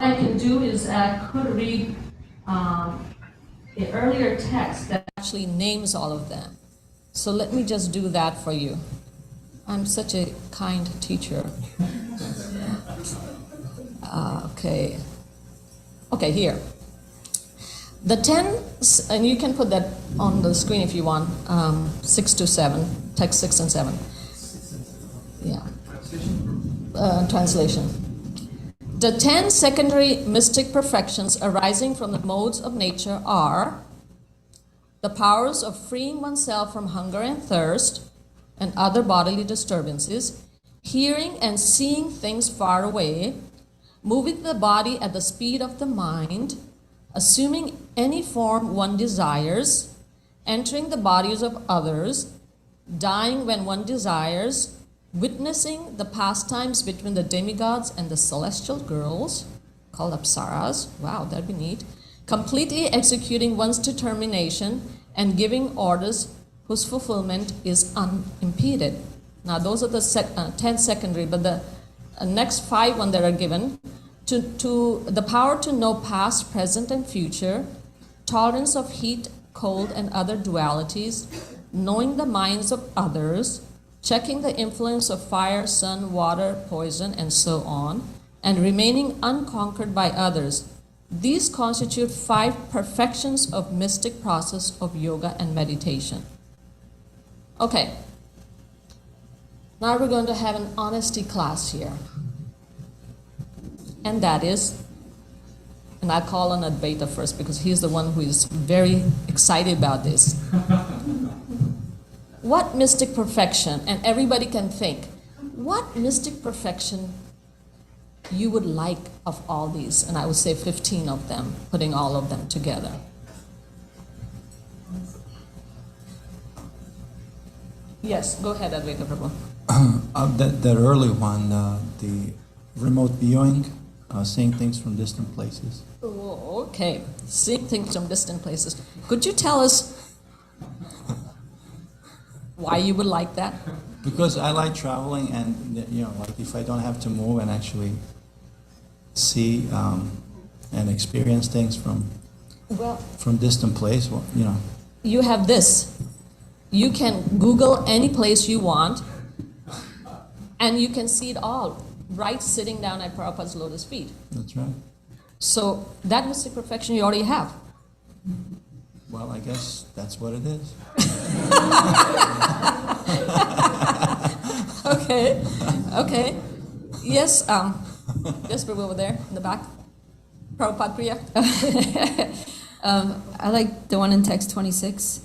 I can do is I could read the earlier text that actually names all of them. So let me just do that for you. I'm such a kind teacher. Okay. Okay, here. The 10, and you can put that on the screen if you want, 6 to 7, text 6 and 7. Yeah. Translation. The 10 secondary mystic perfections arising from the modes of nature are the powers of freeing oneself from hunger and thirst and other bodily disturbances, hearing and seeing things far away, moving the body at the speed of the mind, assuming any form one desires, entering the bodies of others, dying when one desires, witnessing the pastimes between the demigods and the celestial girls, called apsaras, wow, that'd be neat, completely executing one's determination and giving orders whose fulfillment is unimpeded. Now those are the 10 secondary, but the next 5 ones that are given, to the power to know past, present, and future, tolerance of heat, cold, and other dualities, knowing the minds of others, checking the influence of fire, sun, water, poison, and so on, and remaining unconquered by others. These constitute 5 perfections of mystic process of yoga and meditation. Okay. Now we're going to have an honesty class here. And that is, and I call on Advaita first because he's the one who is very excited about this. What mystic perfection, and everybody can think, what mystic perfection you would like of all these? And I would say 15 of them, putting all of them together. Yes, go ahead, Advaita Prabhu. That early one, the remote viewing, seeing things from distant places. Oh, okay. Seeing things from distant places. Could you tell us why you would like that? Because I like traveling, and like if I don't have to move and actually see and experience things from distant place, You have this. You can Google any place you want, and you can see it all right sitting down at Prabhupada's lotus feet. That's right. So that mystic perfection you already have. Well, I guess that's what it is. Okay. Yes, yes, Prabhu over there in the back. Prabhupada Priya. I like the one in text 26.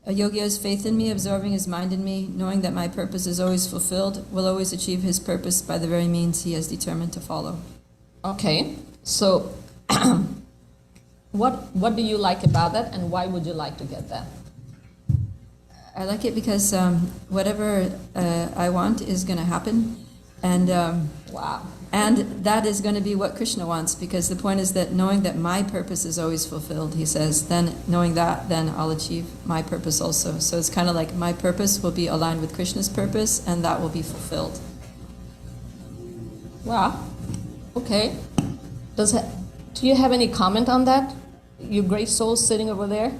A yogi has faith in me, absorbing his mind in me, knowing that my purpose is always fulfilled, will always achieve his purpose by the very means he has determined to follow. Okay, so what do you like about that, and why would you like to get that? I like it because whatever I want is going to happen, and Wow. and that is going to be what Krishna wants, because the point is that knowing that my purpose is always fulfilled, he says, then knowing that, then I'll achieve my purpose also. So it's kind of like my purpose will be aligned with Krishna's purpose, and that will be fulfilled. Wow. Okay. Do you have any comment on that? You great souls sitting over there?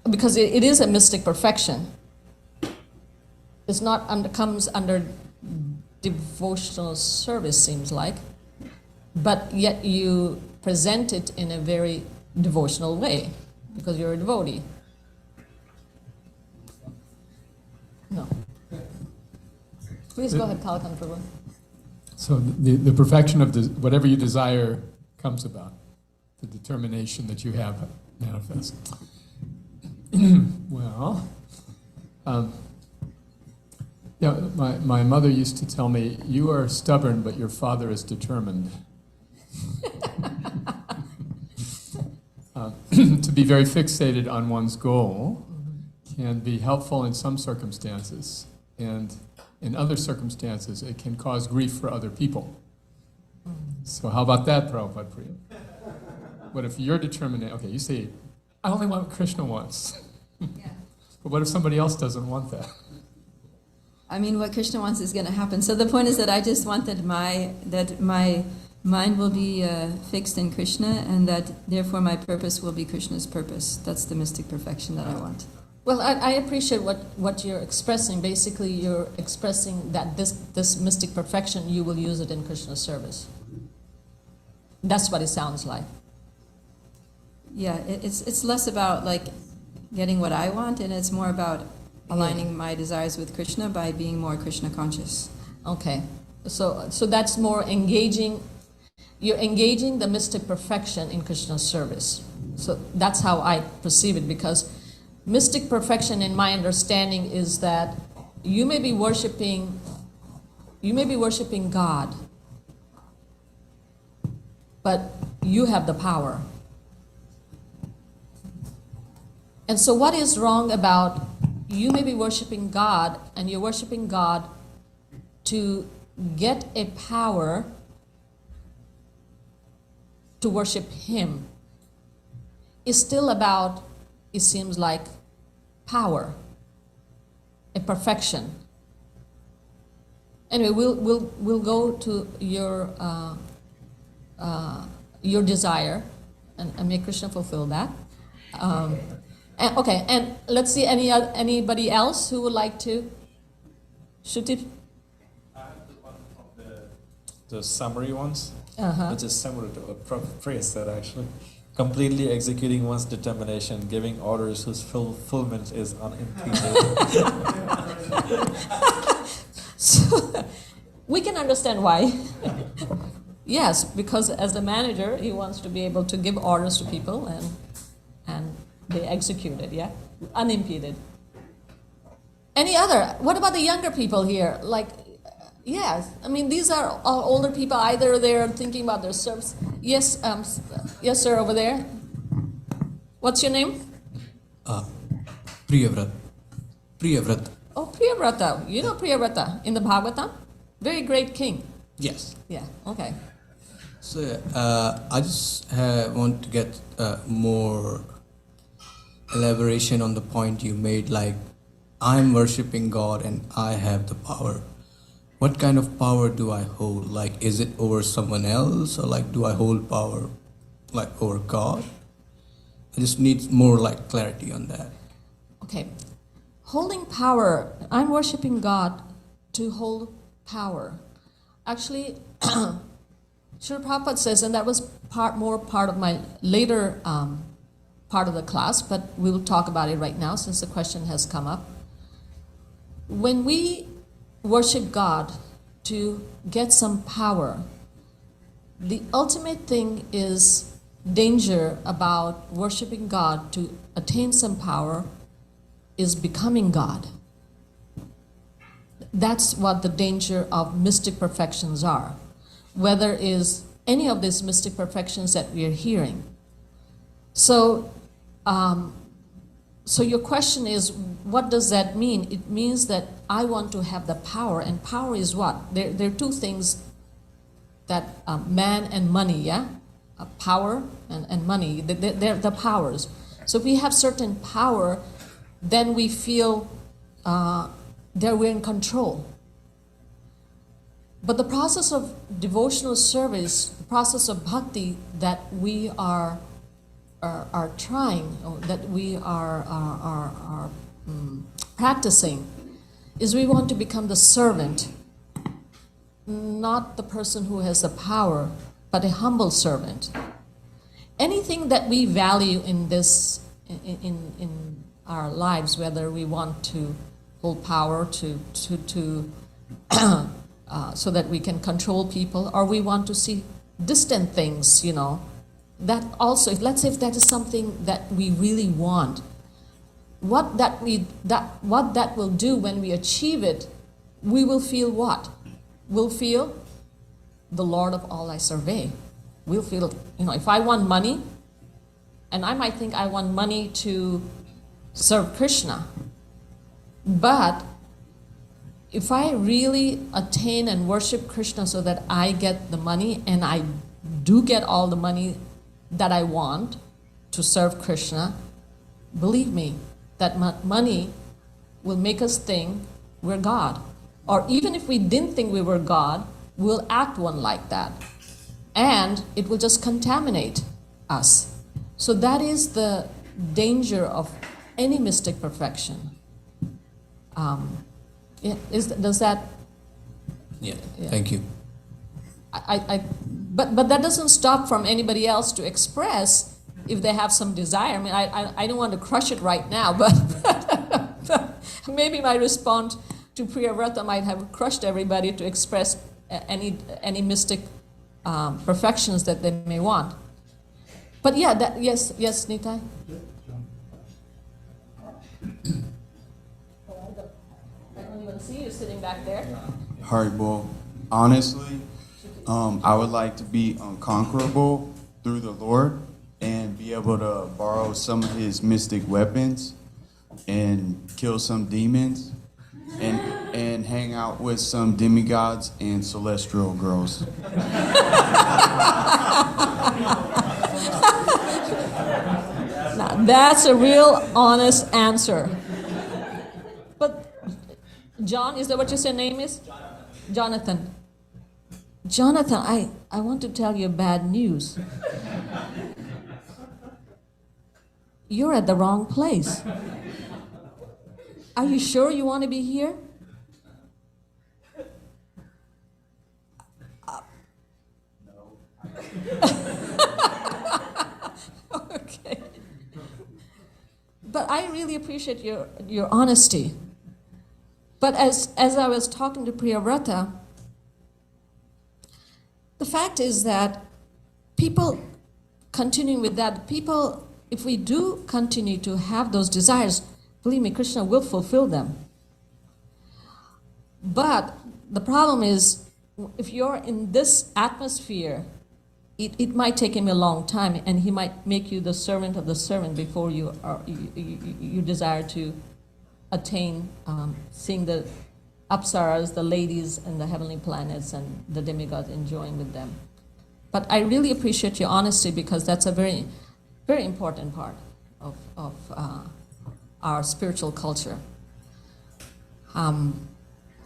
Because it is a mystic perfection. It's not comes under devotional service, seems like, but yet you present it in a very devotional way because you're a devotee. No. Please go ahead, Kalakan Prabhu. So the perfection of whatever you desire comes about. The determination that you have manifest. Well, my mother used to tell me, you are stubborn, but your father is determined. To be very fixated on one's goal can be helpful in some circumstances, and in other circumstances it can cause grief for other people. So how about that, Prabhupada Priya? What if you're determined, okay, you say, I only want what Krishna wants. Yeah. But what if somebody else doesn't want that? I mean, what Krishna wants is going to happen. So the point is that I just want that my mind will be fixed in Krishna, and that therefore my purpose will be Krishna's purpose. That's the mystic perfection that I want. Well, I appreciate what you're expressing. Basically, you're expressing that this mystic perfection, you will use it in Krishna's service. That's what it sounds like. Yeah, it's less about like getting what I want, and it's more about aligning my desires with Krishna by being more Krishna conscious. Okay, so that's more engaging. You're engaging the mystic perfection in Krishna's service. So that's how I perceive it, because mystic perfection, in my understanding, is that you may be worshiping God, but you have the power. And so what is wrong about you may be worshiping God, and you're worshiping God to get a power to worship Him? Is still about, it seems like, power, a perfection. Anyway, we'll go to your desire, and may Krishna fulfill that. And let's see, anybody else who would like to shoot it? I have the one from the summary ones, which is similar to what phrase said actually. Completely executing one's determination, giving orders whose fulfillment is unimpeded. So, we can understand why. Yes, because as the manager, he wants to be able to give orders to people and they execute it, yeah? Unimpeded. Any other? What about the younger people here? Like, yes, I mean, these are all older people. Either they're thinking about their service. Yes, yes, sir, over there. What's your name? Priyavrat. Priyavrat. Oh, Priyavrata. You know Priyavrata in the Bhagavatam? Very great king. Yes. Yeah, okay. So I just want to get more elaboration on the point you made, like I'm worshipping God and I have the power. What kind of power do I hold? Like, is it over someone else, or like do I hold power like over God? I just need more like clarity on that. Okay. Holding power. I'm worshiping God to hold power. Actually, Srila Prabhupada says, and that was more part of my later part of the class, but we will talk about it right now since the question has come up. When we worship God to get some power, the ultimate thing is danger about worshiping God to attain some power is becoming God. That's what the danger of mystic perfections are, whether is any of these mystic perfections that we are hearing. So, so your question is, what does that mean? It means that I want to have the power, and power is what? There are two things that man and money, yeah? Power and money, they're the powers. So if we have certain power, then we feel that we're in control. But the process of devotional service, the process of bhakti that we are trying, or that we are practicing, is we want to become the servant, not the person who has the power, but a humble servant. Anything that we value in this, in our lives, whether we want to hold power to so that we can control people, or we want to see distant things, you know, that also, let's say if that is something that we really want, what that will do when we achieve it, we will feel what? We'll feel the Lord of all I survey. We'll feel, you know, if I want money, and I might think I want money to serve Krishna, but if I really attain and worship Krishna so that I get the money, and I do get all the money that I want to serve Krishna, believe me, that money will make us think we're God. Or even if we didn't think we were God, we'll act one like that. and it will just contaminate us. So that is the danger of any mystic perfection. Does that? Yeah. Yeah. Thank you. But that doesn't stop from anybody else to express if they have some desire. I mean, I don't want to crush it right now, but maybe my response to Priyavrata might have crushed everybody to express any mystic perfections that they may want. But yeah, yes, Nitai? I don't even see you sitting back there. Haribol, honestly, I would like to be unconquerable through the Lord and be able to borrow some of his mystic weapons and kill some demons and hang out with some demigods and celestial girls. Now, that's a real honest answer. But John, is that what your name is? Jonathan. Jonathan, I want to tell you bad news. You're at the wrong place. Are you sure you want to be here? Okay. But I really appreciate your honesty. But as I was talking to Priyavrata, the fact is that people, continuing with that, people, if we do continue to have those desires, believe me, Krishna will fulfill them. But the problem is, if you're in this atmosphere, it might take him a long time, and he might make you the servant of the servant before you desire to attain seeing the apsaras, the ladies and the heavenly planets and the demigods, enjoying with them. But I really appreciate your honesty, because that's a very, very important part of our spiritual culture.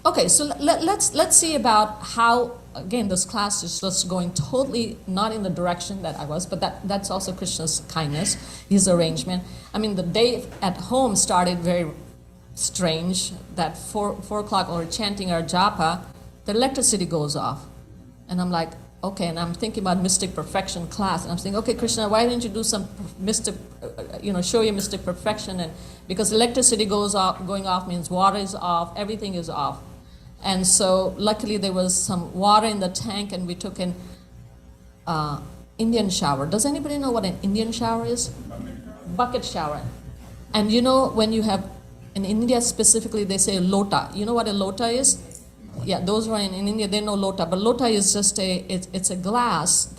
Okay, so let's see about how, again, this class is just going totally not in the direction that I was, but that's also Krishna's kindness, his arrangement. I mean, the day at home started very strange, that 4 o'clock or chanting our japa, the electricity goes off. And I'm like, okay, and I'm thinking about mystic perfection class, and I'm saying, okay, Krishna, why didn't you do some mystic, show your mystic perfection? And because electricity going off means water is off, everything is off. And so luckily there was some water in the tank, and we took an Indian shower. Does anybody know what an Indian shower is? Bucket shower. And when you have, in India specifically, they say lota. You know what a lota is? Yeah, those who are in India, they know lota. But lota is just it's a glass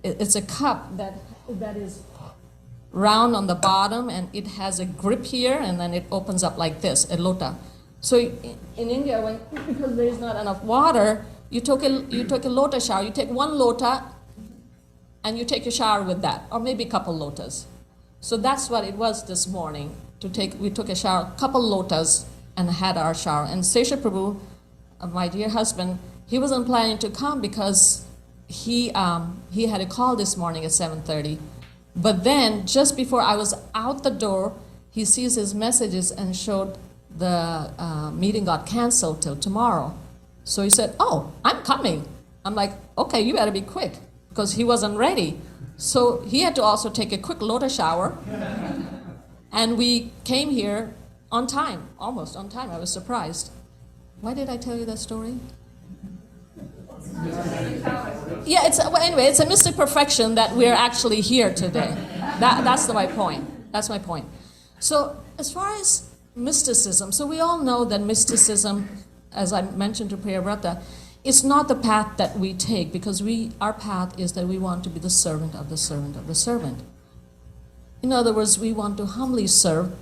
it's a cup that is round on the bottom, and it has a grip here, and then it opens up like this, a lota. So in India, because there is not enough water, you took a lota shower. You take one lota, and you take a shower with that, or maybe a couple lotas. So that's what it was this morning. We took a shower, a couple lotas, and had our shower. And Sesha Prabhu, my dear husband, he wasn't planning to come because he had a call this morning at 7:30. But then, just before I was out the door, he sees his messages and showed the meeting got canceled till tomorrow. So he said, oh, I'm coming. I'm like, okay, you better be quick, because he wasn't ready. So he had to also take a quick lota shower. And we came here on time, almost on time. I was surprised. Why did I tell you that story? Yeah, anyway, it's a mystic perfection that we're actually here today. That's my point. That's my point. So as far as mysticism, so we all know that mysticism, as I mentioned to Priyavrata, is not the path that we take, because our path is that we want to be the servant of the servant of the servant. In other words, we want to humbly serve.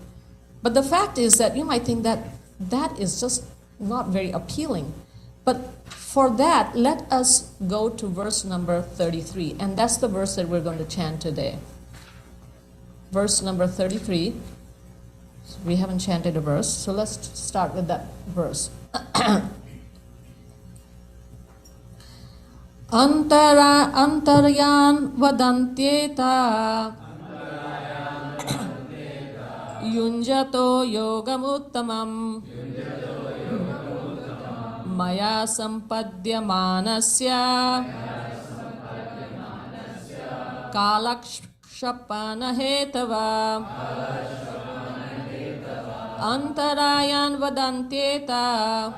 But the fact is that you might think that is just not very appealing. But for that, let us go to verse number 33. And that's the verse that we're going to chant today. Verse number 33. We haven't chanted a verse, so let's start with that verse. Antaryan vadantyeta yunjato yogamuttamam maya sampadyamanasya kalakshapana hetava Antarayan vadantyeta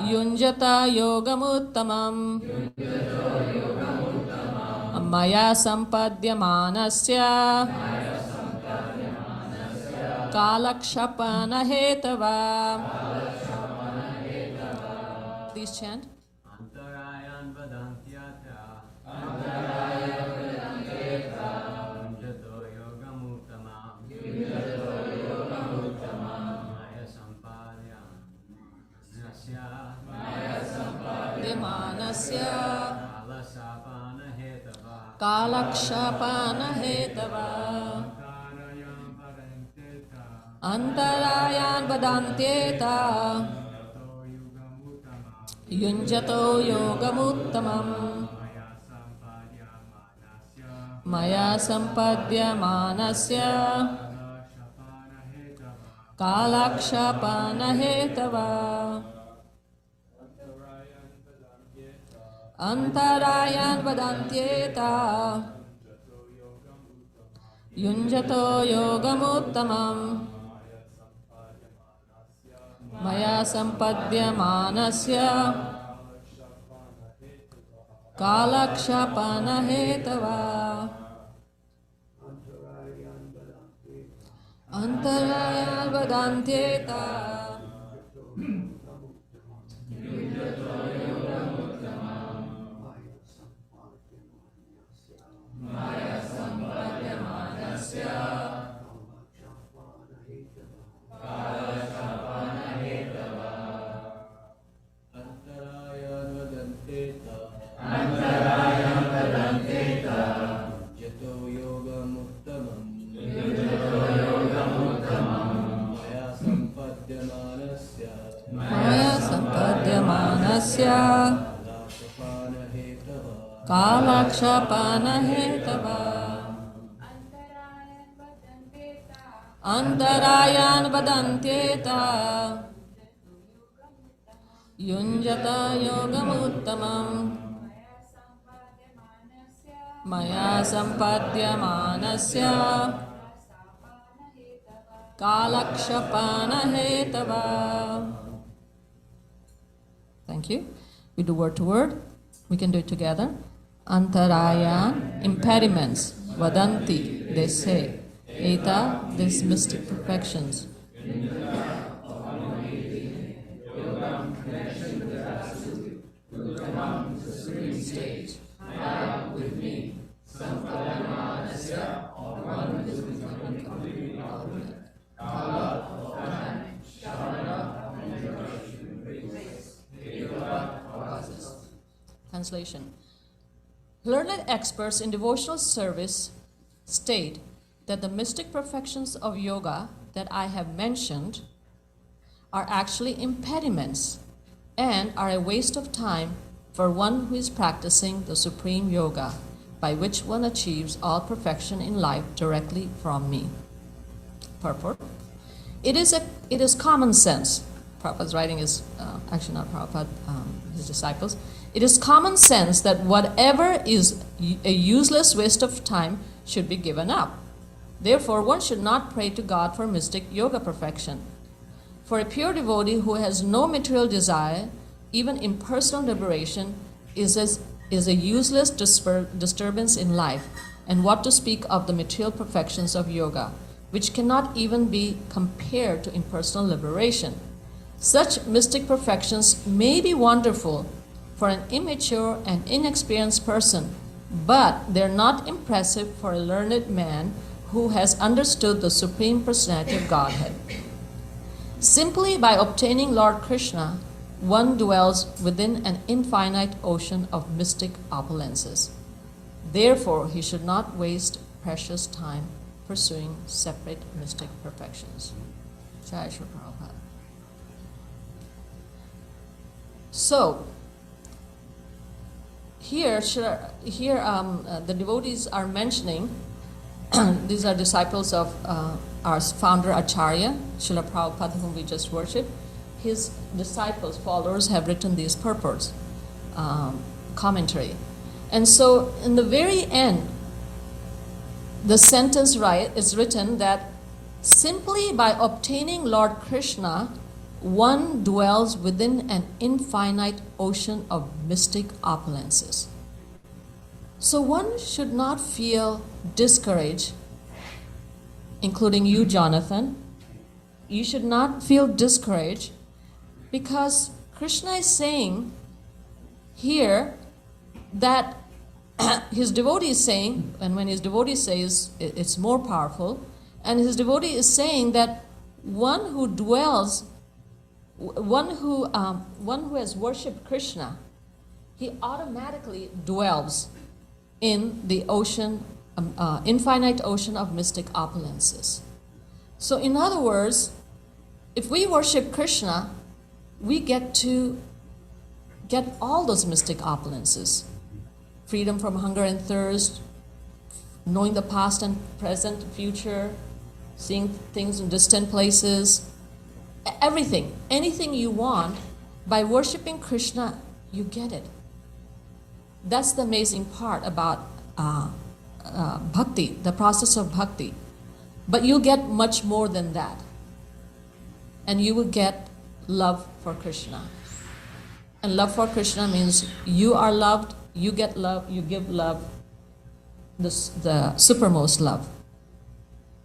Yunjata yogamuttamam Maya sampadyamanasya Kalakshapana hetava. Please chant. Antarayan vadantyata Yunjato yogamuttamam Maya sampadyan Dyamanasya Kalasapana hetava Kalakshapana hetava Antarayan vadantyata Antarayan vadantyeta Yunjato yogamuttamam Maya sampadyamanasya Kalakshapana hetava Antarayan vadantyeta Yunjato yogamuttamam Maya sampadyamanasya Kalakshapana hetava Antarayan vadantyeta Maya sampadyamanasya Kalakshapana hetava Antarayan vadantyeta Antarayan vadantyeta Jato yogamuttamam Maya sampadyamanasya Maya sampadyamanasya Kalakshapana hetava Kalakshapana hetava Antarayan vadantyeta Yunjata yogamuttamam Maya sampadyamanasya Kalakshapana hetava. Thank you. We do word to word. We can do it together. Antarayan, impediments, vadanti, they say. Eta, these mystic perfections. Translation. Learned experts in devotional service state that the mystic perfections of yoga that I have mentioned are actually impediments and are a waste of time for one who is practicing the supreme yoga by which one achieves all perfection in life directly from me. Purport. It is common sense. Prabhupada's writing is, actually not Prabhupada, his disciples. It is common sense that whatever is a useless waste of time should be given up. Therefore, one should not pray to God for mystic yoga perfection. For a pure devotee who has no material desire, even impersonal liberation is a useless disturbance in life, and what to speak of the material perfections of yoga, which cannot even be compared to impersonal liberation. Such mystic perfections may be wonderful for an immature and inexperienced person, but they're not impressive for a learned man who has understood the Supreme Personality of Godhead. Simply by obtaining Lord Krishna, one dwells within an infinite ocean of mystic opulences. Therefore, he should not waste precious time pursuing separate mystic perfections. Jai Shri Prabhupada. So, here, the devotees are mentioning, these are disciples of our founder Acharya, Srila Prabhupada, whom we just worshipped. His disciples, followers, have written these purports, commentary. And so in the very end, the sentence is written that simply by obtaining Lord Krishna, one dwells within an infinite ocean of mystic opulences. So one should not feel discouraged, including you, Jonathan. You should not feel discouraged because Krishna is saying here that his devotee is saying, and when his devotee says it's more powerful, and his devotee is saying that one who dwells, one who has worshipped Krishna, he automatically dwells in the ocean, infinite ocean of mystic opulences. So in other words, if we worship Krishna, we get to get all those mystic opulences. Freedom from hunger and thirst, knowing the past and present, future, seeing things in distant places, everything, anything you want, by worshiping Krishna, you get it. That's the amazing part about bhakti, the process of bhakti. But you'll get much more than that. And you will get love for Krishna. And love for Krishna means you are loved, you get love, you give love, the supermost love.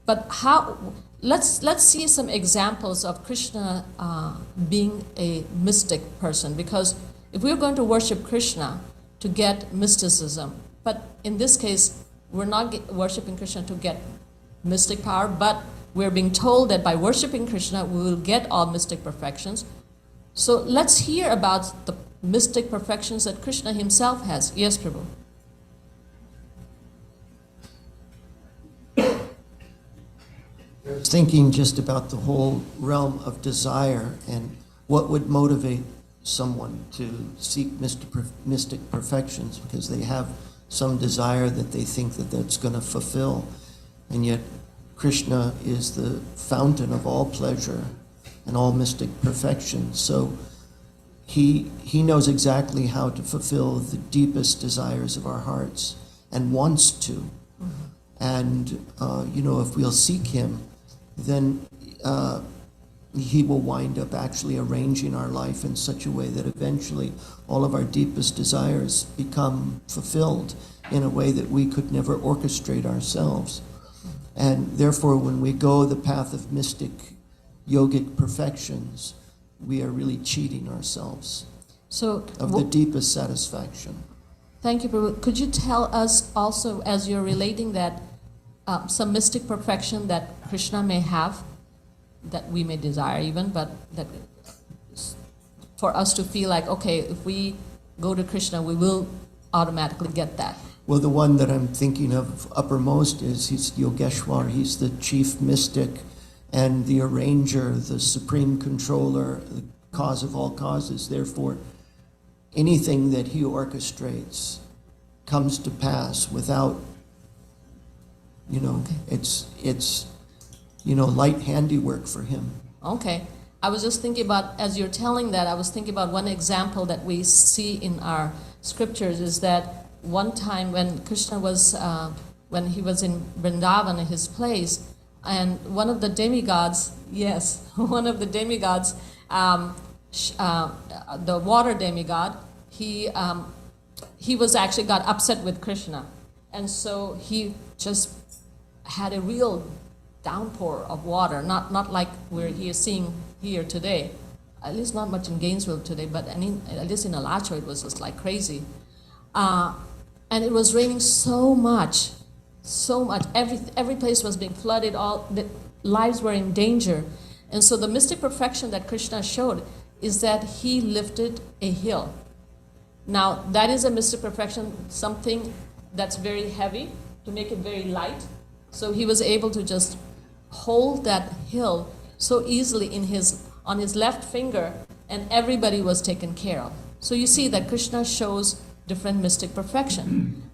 But how? Let's see some examples of Krishna being a mystic person, because if we're going to worship Krishna to get mysticism, but in this case we're not worshiping Krishna to get mystic power, but we're being told that by worshiping Krishna we will get all mystic perfections. So let's hear about the mystic perfections that Krishna himself has. Yes, Prabhu. I was thinking just about the whole realm of desire and what would motivate someone to seek mystic perfections, because they have some desire that they think that that's going to fulfill. And yet Krishna is the fountain of all pleasure and all mystic perfection. So he knows exactly how to fulfill the deepest desires of our hearts and wants to. Mm-hmm. And, if we'll seek him, then he will wind up actually arranging our life in such a way that eventually all of our deepest desires become fulfilled in a way that we could never orchestrate ourselves. And therefore, when we go the path of mystic yogic perfections, we are really cheating ourselves of the deepest satisfaction. Thank you, Prabhu. Could you tell us also, as you're relating that, some mystic perfection that Krishna may have, that we may desire even, but that for us to feel like, okay, if we go to Krishna, we will automatically get that? Well, the one that I'm thinking of uppermost is he's Yogeshwar. He's the chief mystic and the arranger, the supreme controller, the cause of all causes. Therefore, anything that he orchestrates comes to pass without, it's light handiwork for him. Okay. I was just thinking about, as you're telling that, I was thinking about one example that we see in our scriptures is that one time when Krishna was, when he was in Vrindavan, in his place, and one of the demigods, yes, one of the demigods, the water demigod, he was actually got upset with Krishna. And so he just had a real downpour of water, not like we're seeing here today. At least not much in Gainesville today, but at least in Alacho it was just like crazy. And it was raining so much. Every place was being flooded, all the lives were in danger. And so the mystic perfection that Krishna showed is that he lifted a hill. Now that is a mystic perfection, something that's very heavy, to make it very light. So he was able to just hold that hill so easily on his left finger, and everybody was taken care of. So you see that Krishna shows different mystic perfection.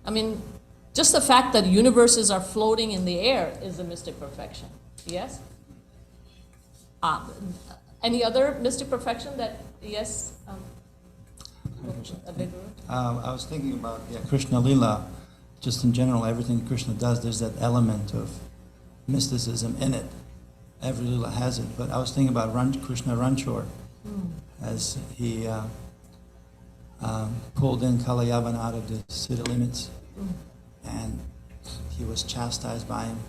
I mean, just the fact that universes are floating in the air is a mystic perfection. Yes? Any other mystic perfection that, yes? I was thinking about Krishna Lila, just in general, everything Krishna does, there's that element of mysticism in it. Every Lila has it. But I was thinking about Krishna Ranchor, as he pulled in Kalayavana out of the city limits, and he was chastised by him.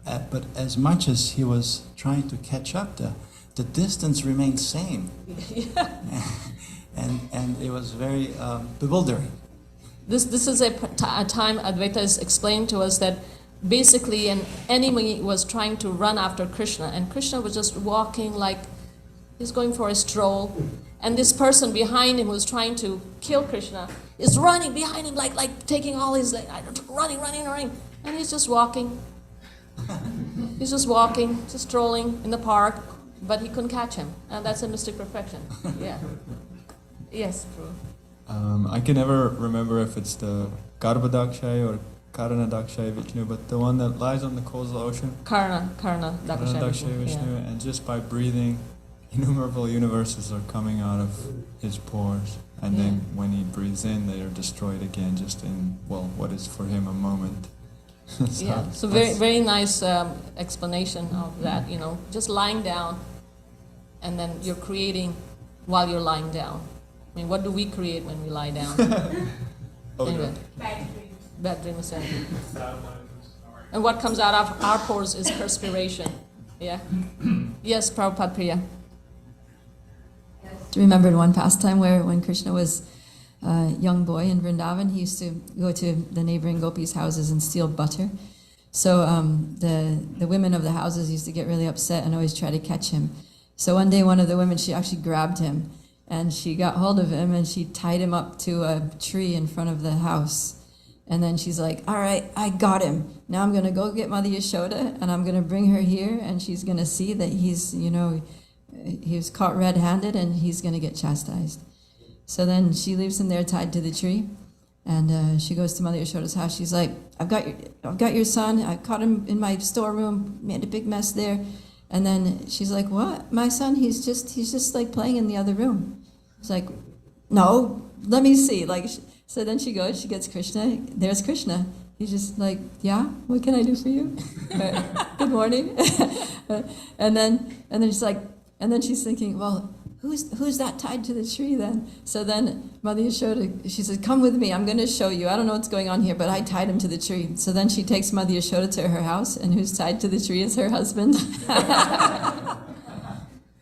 But as much as he was trying to catch up, the distance remained same. And it was very bewildering. This is a time Advaita is explaining to us that basically an enemy was trying to run after Krishna, and Krishna was just walking like he's going for a stroll, and this person behind him who's trying to kill Krishna is running behind him like taking all his running, and he's just walking. He's just walking, just strolling in the park, but he couldn't catch him, and that's a mystic perfection. Yeah. Yes, true. I can never remember if it's the Garbhadakshay or Karanadakshay Vishnu, but the one that lies on the causal ocean. Karna Karanadakshay Dakshay Vishnu, yeah. and just by breathing, innumerable universes are coming out of his pores, and then when he breathes in, they are destroyed again, just in what is for him a moment. So very nice explanation of that. Just lying down, and then you're creating while you're lying down. I mean, what do we create when we lie down? Anyway. Bad dreams. And what comes out of our pores is perspiration. Yeah. Yes, Prabhupada Priya. I remembered one pastime where when Krishna was a young boy in Vrindavan, he used to go to the neighboring gopis' houses and steal butter. So the women of the houses used to get really upset and always try to catch him. So one day one of the women, she actually grabbed him and she got hold of him and she tied him up to a tree in front of the house. And then she's like, all right, I got him. Now I'm going to go get Mother Yashoda and I'm going to bring her here and she's going to see that he's, he was caught red-handed and he's going to get chastised. So then she leaves him there tied to the tree and she goes to Mother Yashoda's house. She's like, I've got your son. I caught him in my storeroom, made a big mess there. And then she's like, what? My son, he's just like playing in the other room. It's like, no, let me see. So then she goes, she gets Krishna. There's Krishna. He's just like, yeah, what can I do for you? Good morning. and then she's thinking, well, who's that tied to the tree then? So then Mother Yashoda, she says, come with me, I'm going to show you. I don't know what's going on here, but I tied him to the tree. So then she takes Mother Yashoda to her house, and who's tied to the tree is her husband.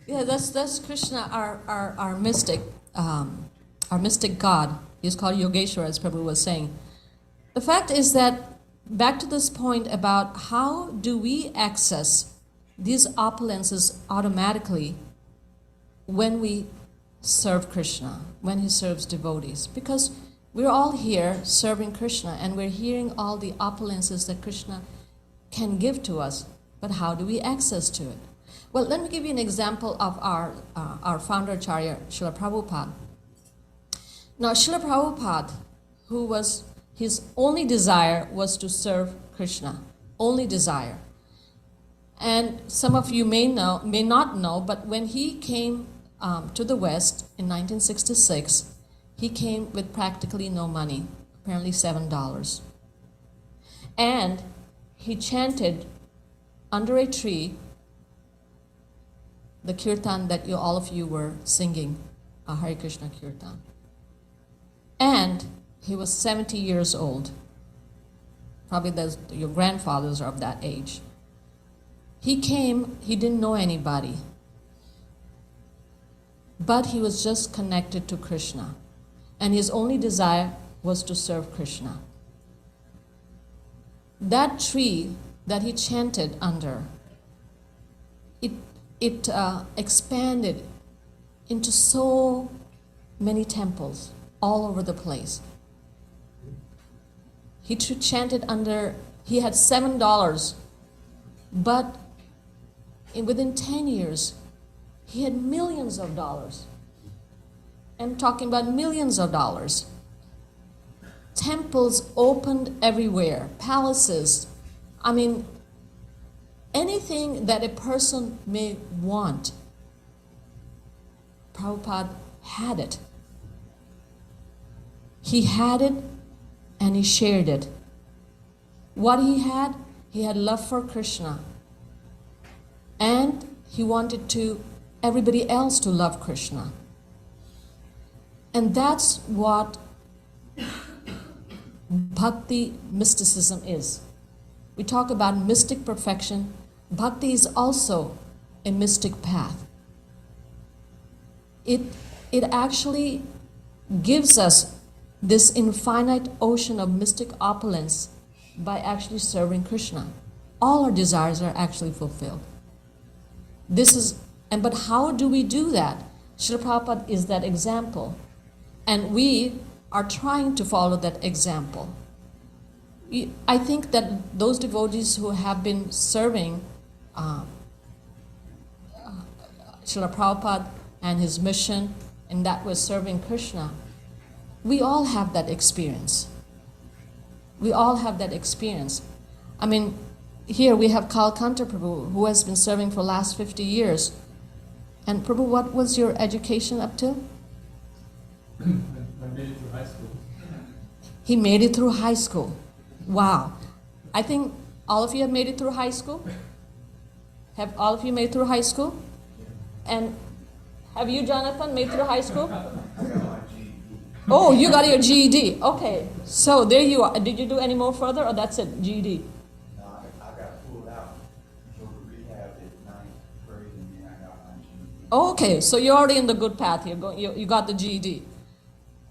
Yeah, that's Krishna, our mystic God. He's called Yogeshwara, as Prabhu was saying. The fact is that, back to this point about how do we access these opulences automatically when we serve Krishna, when he serves devotees. Because we're all here serving Krishna and we're hearing all the opulences that Krishna can give to us. But how do we access to it? Well, let me give you an example of our founder Acharya, Srila Prabhupada. Now, Srila Prabhupada, his only desire was to serve Krishna, only desire. And some of you may not know, but when he came to the West in 1966, he came with practically no money, apparently $7. And he chanted under a tree the kirtan that all of you were singing, Hare Krishna kirtan. And he was 70 years old. Probably your grandfathers are of that age. He came, he didn't know anybody, but he was just connected to Krishna. And his only desire was to serve Krishna. That tree that he chanted under, it expanded into so many temples all over the place. He chanted under, he had $7, but within 10 years, he had millions of dollars. I'm talking about millions of dollars. temples opened everywhere, palaces. I mean, anything that a person may want, Prabhupada had it. He had it and he shared it. What he had love for Krishna. And he wanted everybody else to love Krishna. And that's what bhakti mysticism is. We talk about mystic perfection. Bhakti is also a mystic path. It actually gives us this infinite ocean of mystic opulence by actually serving Krishna. All our desires are actually fulfilled. But how do we do that? Srila Prabhupada is that example. And we are trying to follow that example. I think that those devotees who have been serving Srila Prabhupada and his mission, and that was serving Krishna, we all have that experience. We all have that experience. I mean, here we have Kalkanta Prabhu, who has been serving for the last 50 years. And Prabhu, what was your education up to? I made it through high school. He made it through high school. Wow. I think all of you have made it through high school? Have all of you made it through high school? And have you, Jonathan, made it through high school? Oh, you got your GED. Okay. So there you are. Did you do any more further, or that's it, GED? No, I got pulled out. So we rehabbed at ninth grade, and then I got my GED. Okay, so you're already in the good path. You got the GED.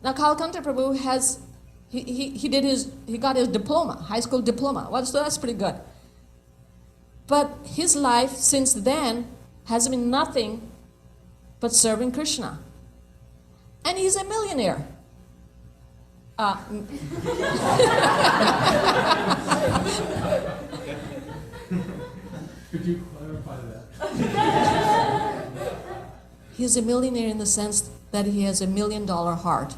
Now, Kalkanta Prabhu he got his diploma, high school diploma. Well, so that's pretty good. But his life since then has been nothing but serving Krishna. And he's a millionaire. Could you clarify that? He's a millionaire in the sense that he has $1 million heart.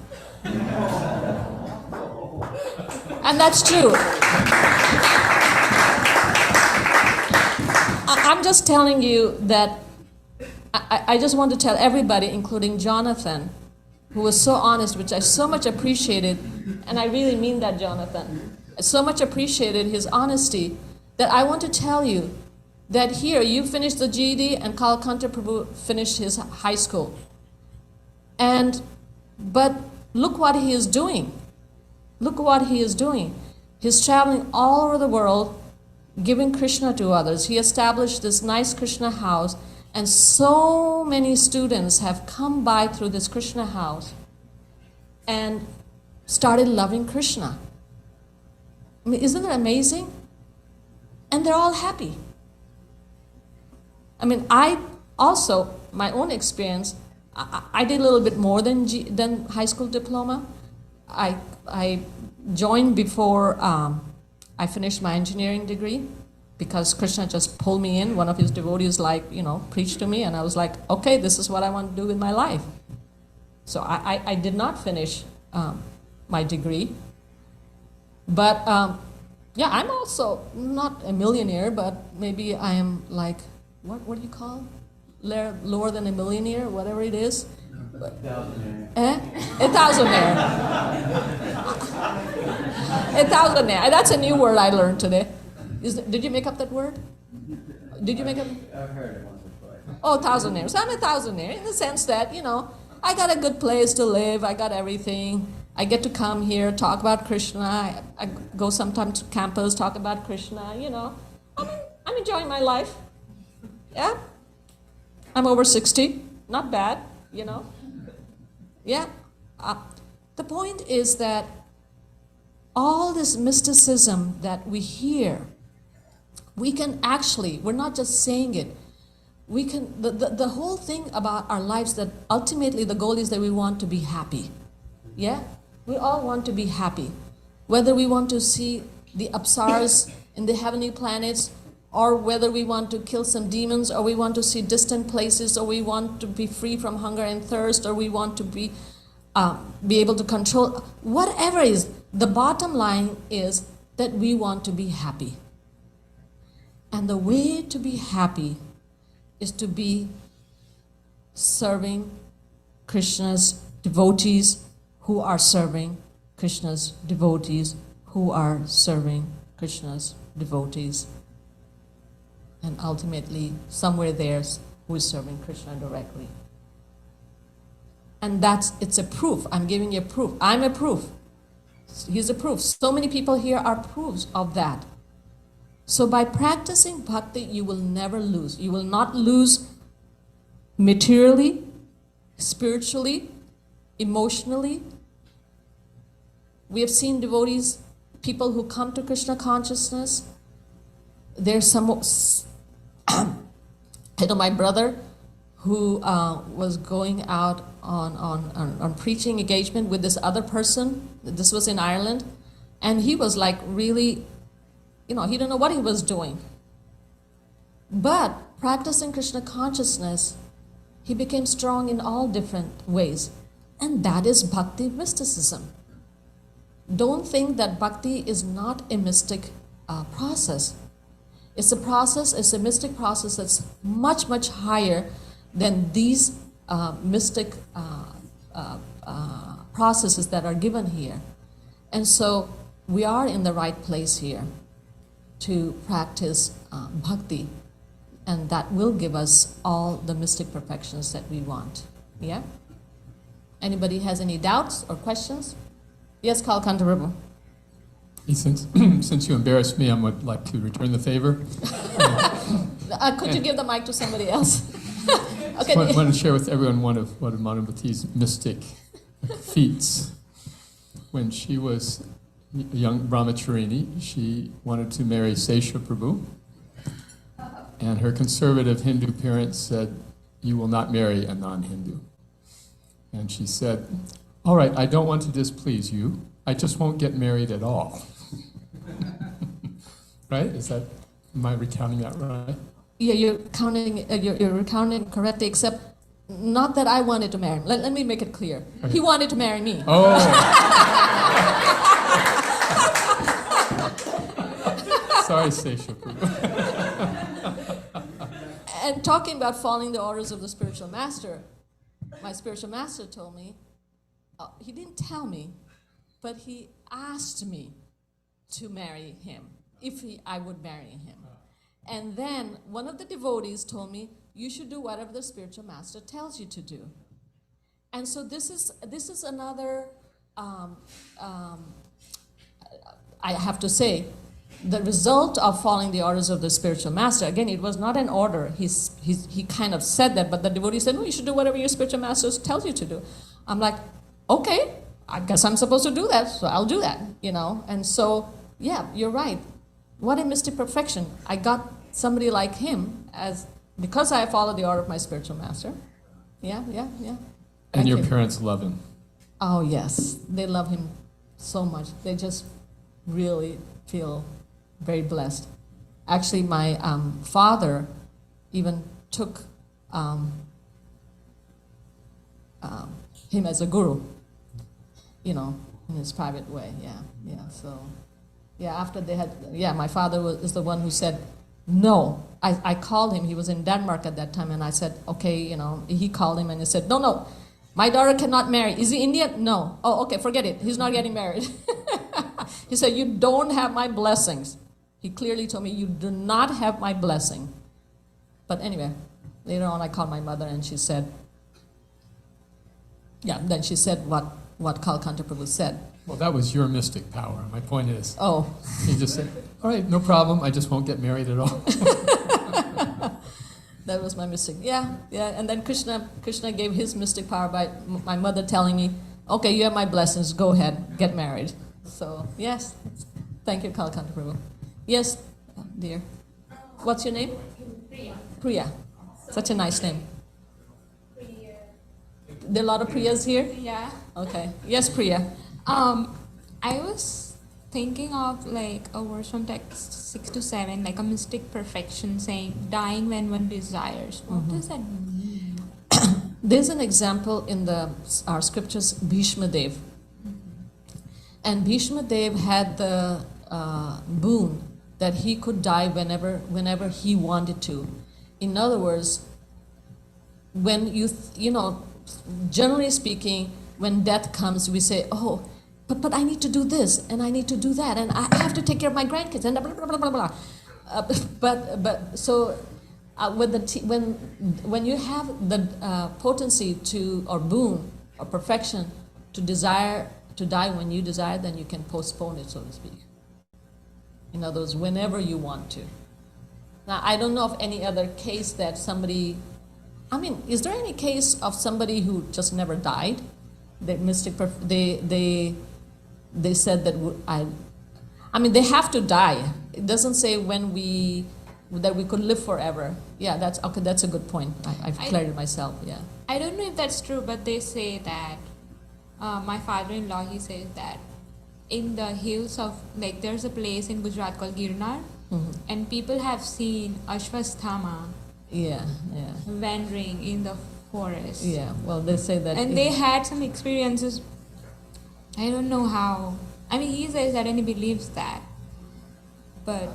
And that's true. I'm just telling you that I just want to tell everybody, including Jonathan, who was so honest, which I so much appreciated, and I really mean that, Jonathan. I so much appreciated his honesty that I want to tell you that here you finished the GED and Kalkanta Prabhu finished his high school. But look what he is doing. Look what he is doing. He's traveling all over the world, giving Krishna to others. He established this nice Krishna house, and so many students have come by through this Krishna house and started loving Krishna. I mean, isn't it amazing? And they're all happy. I mean, I also, my own experience, I did a little bit more than high school diploma. I joined before I finished my engineering degree because Krishna just pulled me in. One of his devotees preached to me, and I was like, okay, this is what I want to do with my life. So I did not finish my degree. But yeah, I'm also not a millionaire, but maybe I am like, what do you call it? Lower than a millionaire, whatever it is. Thousandaire. A thousandaire. A thousandaire. That's a new word I learned today. Did you make up that word? Did you make up? I've heard it once or twice. Oh, thousandaire. So I'm a thousandaire in the sense that, I got a good place to live. I got everything. I get to come here, talk about Krishna. I go sometimes to campus, talk about Krishna, I'm enjoying my life. Yeah. I'm over 60. Not bad, Yeah. The point is that all this mysticism that we hear, we can actually, we're not just saying it, we can, the whole thing about our lives, that ultimately the goal is that we want to be happy. Yeah? We all want to be happy. Whether we want to see the apsaras in the heavenly planets, or whether we want to kill some demons, or we want to see distant places, or we want to be free from hunger and thirst, or we want to be be able to control, whatever is. The bottom line is that we want to be happy. And the way to be happy is to be serving Krishna's devotees who are serving Krishna's devotees who are serving Krishna's devotees. And ultimately, somewhere there's who is serving Krishna directly. And it's a proof. I'm giving you a proof. I'm a proof. He's a proof. So many people here are proofs of that. So by practicing bhakti, you will never lose. You will not lose materially, spiritually, emotionally. We have seen devotees, people who come to Krishna consciousness. There's some, my brother who was going out on preaching engagement with this other person. This was in Ireland. And he was like really, he didn't know what he was doing. But practicing Krishna consciousness, he became strong in all different ways. And that is bhakti mysticism. Don't think that bhakti is not a mystic process. It's a process, it's a mystic process that's much, much higher than these mystic processes that are given here. And so we are in the right place here to practice bhakti, and that will give us all the mystic perfections that we want. Yeah? Anybody has any doubts or questions? Yes, Kalkanta Prabhu. Since you embarrassed me, I would like to return the favor. Could you give the mic to somebody else? Okay. I want to share with everyone one of Madhumati's mystic feats. When she was a young brahmacharini, she wanted to marry Sesha Prabhu. And her conservative Hindu parents said, "You will not marry a non-Hindu." And she said, "All right, I don't want to displease you. I just won't get married at all." Right? Am I recounting that right? Yeah, you're recounting correctly, except not that I wanted to marry him. Let me make it clear. Okay. He wanted to marry me. Oh. Sorry, Sesha Prabhu. And talking about following the orders of the spiritual master, my spiritual master told me, he didn't tell me, but he asked me to marry him, I would marry him. And then one of the devotees told me, you should do whatever the spiritual master tells you to do. And so this is another, I have to say, the result of following the orders of the spiritual master. Again, it was not an order. He kind of said that, but the devotee said, no, you should do whatever your spiritual master tells you to do. I'm like, okay, I guess I'm supposed to do that, so I'll do that, And so, yeah, you're right. What a mystic perfection. I got somebody like him because I followed the order of my spiritual master. Yeah. And Thank your you. parents love him. Oh, yes. They love him so much. They just really feel very blessed. Actually, my father even took him as a guru, in his private way. Yeah. So, after they had, my father is the one who said, no. I called him. He was in Denmark at that time, and I said, okay, he called him and he said, no, my daughter cannot marry. Is he Indian? No. Oh, okay, forget it. He's not getting married. He said, you don't have my blessings. He clearly told me, you do not have my blessing. But anyway, later on I called my mother and she said, then she said what Kalkanta Prabhu said. Well, that was your mystic power. My point is, Oh, he just said, all right, no problem. I just won't get married at all. that was my mystic. Yeah. And then Krishna gave his mystic power by my mother telling me, okay, you have my blessings, go ahead, get married. So, yes. Thank you, Kalkanta Prabhu. Yes, dear. What's your name? Priya. Such a nice name. There are a lot of Priyas here? Yeah. Okay. Yes, Priya. I was thinking of like a verse from text 6 to 7, like a mystic perfection saying, dying when one desires. What does that mean? There's an example in our scriptures, Bhishma Dev. And Bhishma Dev had the boon that he could die whenever he wanted to. In other words, when generally speaking, when death comes, we say, oh, but I need to do this, and I need to do that, and I have to take care of my grandkids, and blah, blah, blah, blah, blah. When you have the potency to, or boon, or perfection to desire to die when you desire, then you can postpone it, so to speak. In other words, whenever you want to. Now, I don't know of any other case that somebody, is there any case of somebody who just never died? The mystic, they said that they have to die. It doesn't say that we could live forever. Yeah, that's a good point. I've cleared it myself, yeah. I don't know if that's true, but they say that, my father-in-law, he says that in the hills of, there's a place in Gujarat called Girnar, and people have seen Ashwasthama wandering in the forest. Yeah, well, they say that. And they had some experiences. I don't know how. He says that and he believes that. But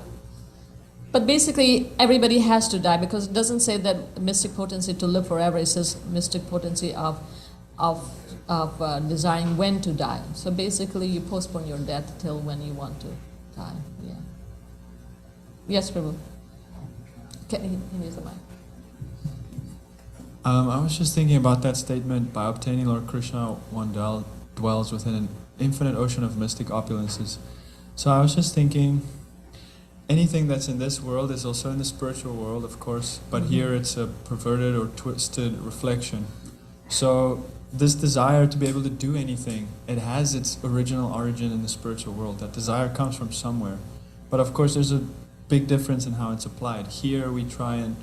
basically, everybody has to die, because it doesn't say that mystic potency to live forever. It says mystic potency of desiring when to die. So basically, you postpone your death till when you want to die. Yeah. Yes, Prabhu. Can you use the mic? I was just thinking about that statement, by obtaining Lord Krishna, one dwells within an infinite ocean of mystic opulences. So I was just thinking, anything that's in this world is also in the spiritual world, of course, but here it's a perverted or twisted reflection. So this desire to be able to do anything, it has its original origin in the spiritual world. That desire comes from somewhere. But of course there's a big difference in how it's applied. Here we try and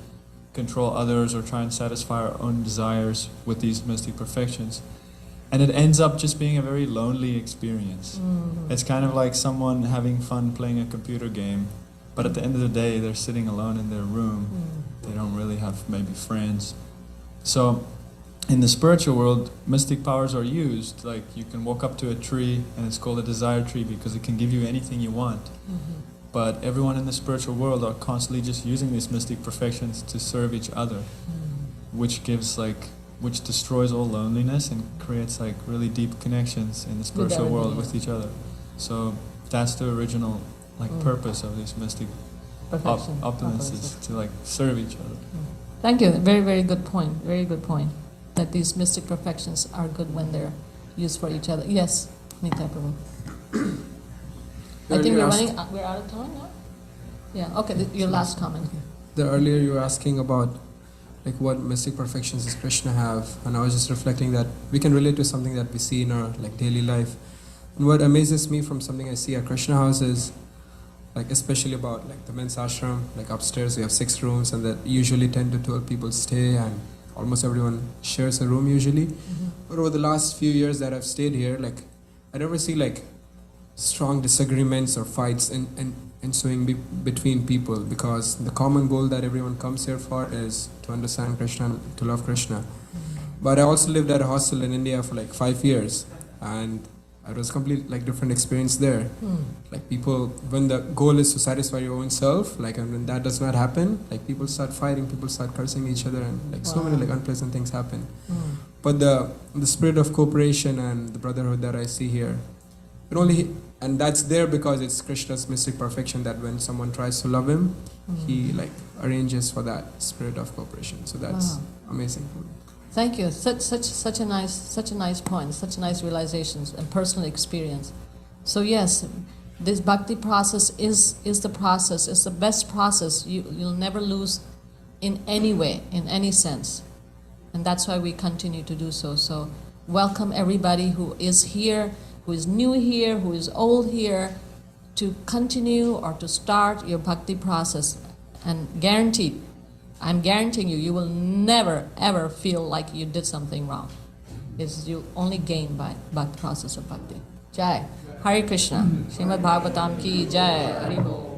control others or try and satisfy our own desires with these mystic perfections. And it ends up just being a very lonely experience. It's kind of like someone having fun playing a computer game, but at the end of the day they're sitting alone in their room. They don't really have maybe friends. So in the spiritual world, mystic powers are used. Like you can walk up to a tree and it's called a desire tree because it can give you anything you want. But everyone in the spiritual world are constantly just using these mystic perfections to serve each other, which destroys all loneliness and creates really deep connections in the spiritual world with each other. So that's the original purpose of these mystic opulences, to serve each other. Thank you. Very, very good point. Very good point. That these mystic perfections are good when they're used for each other. Yes, Nitya Prabhu. I think we're out of time now? Yeah, okay, your last comment. Earlier you were asking about what mystic perfections does Krishna have, and I was just reflecting that we can relate to something that we see in our daily life. And what amazes me from something I see at Krishna house is especially about the men's ashram, upstairs we have 6 rooms, and that usually 10 to 12 people stay, and almost everyone shares a room usually. But over the last few years that I've stayed here, I never see strong disagreements or fights ensuing between people, because the common goal that everyone comes here for is to understand Krishna and to love Krishna. But I also lived at a hostel in India for 5 years, and it was a completely different experience there. People, when the goal is to satisfy your own self, and when that does not happen, people start fighting, people start cursing each other, and so many unpleasant things happen. But the spirit of cooperation and the brotherhood that I see here, and that's there because it's Krishna's mystic perfection that when someone tries to love him, he arranges for that spirit of cooperation. So that's amazing for me. Thank you. Such a nice point, such nice realizations and personal experience. So yes, this bhakti process is the process. It's the best process. You'll never lose in any way, in any sense, and that's why we continue to do so. So welcome everybody who is here, who is new here, who is old here, to continue or to start your bhakti process, and guaranteed. I'm guaranteeing you will never ever feel like you did something wrong. You only gain by the process of bhakti. Jai. Hare Krishna. Srimad Bhagavatam ki jai. Hare Bol.